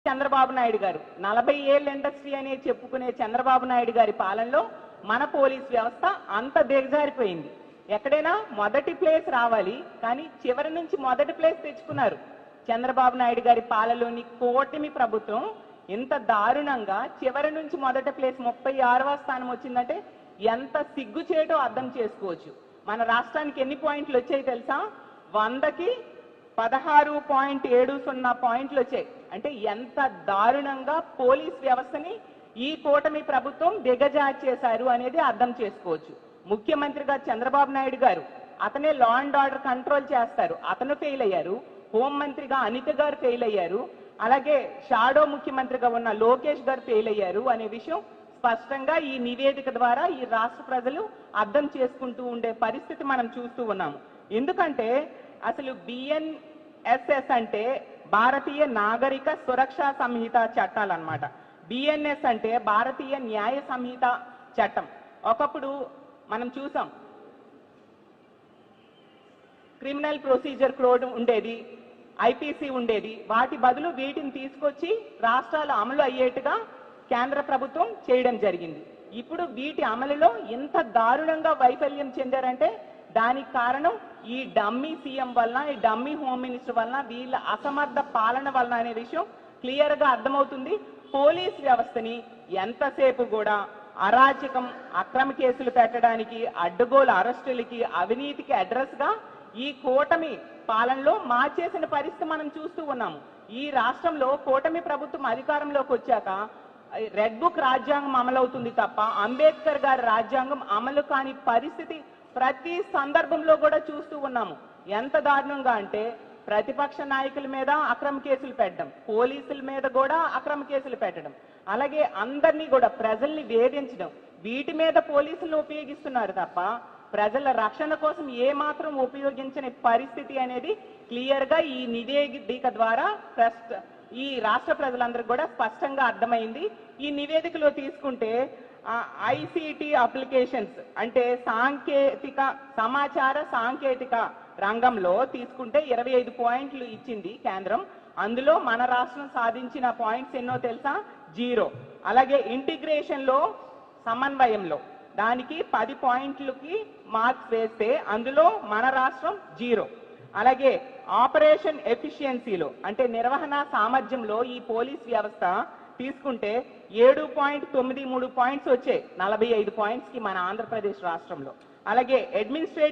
చంద్రబాబు నాయుడు గారు 40 ఏళ్ళ ఇండస్ట్రీ అని చెప్పుకునే చంద్రబాబు నాయుడు గారి పాలనలో మన పోలీస్ వ్యవస్థ అంత దిగజారిపోయింది. ఎక్కడైనా మొదటి ప్లేస్ రావాలి, కానీ చివరి నుంచి మొదటి ప్లేస్ తెచ్చుకున్నారు. చంద్రబాబు నాయుడు గారి పాలనలోని కూటమి ప్రభుత్వం ఇంత దారుణంగా చివరి నుంచి మొదటి ప్లేస్ 36వ స్థానం వచ్చిందంటే ఎంత సిగ్గుచేటో అర్థం చేసుకోవచ్చు. మన రాష్ట్రానికి ఎన్ని పాయింట్లు వచ్చాయి తెలుసా? 100కి 16.70 పాయింట్లు వచ్చాయి. అంటే ఎంత దారుణంగా పోలీస్ వ్యవస్థని ఈ కూటమి ప్రభుత్వం దిగజార్చేశారు అనేది అర్థం చేసుకోవచ్చు. ముఖ్యమంత్రిగా చంద్రబాబు నాయుడు గారు, అతనే లా అండ్ ఆర్డర్ కంట్రోల్ చేస్తారు, అతను ఫెయిల్ అయ్యారు. హోంమంత్రిగా అనిత గారు ఫెయిల్ అయ్యారు. అలాగే షాడో ముఖ్యమంత్రిగా ఉన్న లోకేష్ గారు ఫెయిల్ అయ్యారు అనే విషయం స్పష్టంగా ఈ నివేదిక ద్వారా ఈ రాష్ట్ర ప్రజలు అర్థం చేసుకుంటూ ఉండే పరిస్థితి మనం చూస్తూ ఉన్నాము. ఎందుకంటే అసలు బిఎన్ఎస్ఎస్ అంటే భారతీయ నాగరిక సురక్షా సంహిత చట్టాలు అన్నమాట. బిఎన్ఎస్ అంటే భారతీయ న్యాయ సంహిత చట్టం. ఒకప్పుడు మనం చూసాం, క్రిమినల్ ప్రొసీజర్ కోడ్ ఉండేది, ఐపీసీ ఉండేది. వాటి బదులు వీటిని తీసుకొచ్చి రాష్ట్రాలు అమలు అయ్యేట్టుగా కేంద్ర ప్రభుత్వం చేయడం జరిగింది. ఇప్పుడు వీటి అమలులో ఇంత దారుణంగా వైఫల్యం చెందారంటే దానికి కారణం ఈ డమ్మీ సీఎం వలన, ఈ డమ్మీ హోమ్ మినిస్టర్ వలన, వీళ్ళ అసమర్థ పాలన వలన అనే విషయం క్లియర్ గా అర్థమవుతుంది. పోలీస్ వ్యవస్థని ఎంతసేపు కూడా అరాచకం, అక్రమ కేసులు పెట్టడానికి, అడ్డగోలు అరెస్టులకి, అవినీతికి అడ్రస్ గా ఈ కూటమి పాలనలో మార్చేసిన పరిస్థితి మనం చూస్తూ ఉన్నాము. ఈ రాష్ట్రంలో కూటమి ప్రభుత్వం అధికారంలోకి వచ్చాక రెడ్ బుక్ రాజ్యాంగం అమలవుతుంది తప్ప అంబేద్కర్ గారి రాజ్యాంగం అమలు కాని పరిస్థితి ప్రతి సందర్భంలో కూడా చూస్తూ ఉన్నాము. ఎంత దారుణంగా అంటే ప్రతిపక్ష నాయకుల మీద అక్రమ కేసులు పెట్టడం, పోలీసుల మీద కూడా అక్రమ కేసులు పెట్టడం, అలాగే అందరినీ కూడా ప్రజల్ని వేధించడం, వీటి మీద పోలీసులు ఉపయోగిస్తున్నారు తప్ప ప్రజల రక్షణ కోసం ఏమాత్రం ఉపయోగించని పరిస్థితి అనేది క్లియర్ గా ఈ నివేదిక ద్వారా ఈ రాష్ట్ర ప్రజలందరికీ కూడా స్పష్టంగా అర్థమైంది. ఈ నివేదికలో తీసుకుంటే ఐసిటి అప్లికేషన్స్ అంటే సమాచార సాంకేతిక రంగంలో తీసుకుంటే 25 పాయింట్లు ఇచ్చింది కేంద్రం. అందులో మన రాష్ట్రం సాధించిన పాయింట్స్ ఎన్నో తెలుసా? 0. అలాగే ఇంటిగ్రేషన్ లో, సమన్వయంలో దానికి 10 పాయింట్లకి మార్క్స్ వేస్తే అందులో మన రాష్ట్రం 0. అలాగే ఆపరేషన్ ఎఫిషియన్సీలో అంటే నిర్వహణ సామర్థ్యంలో ఈ పోలీస్ వ్యవస్థ తీసుకుంటే 7.93 పాయింట్స్ వచ్చాయి 45 పాయింట్స్ కి మన ఆంధ్రప్రదేశ్ రాష్ట్రంలో. అలాగే అడ్మినిస్ట్రేటివ్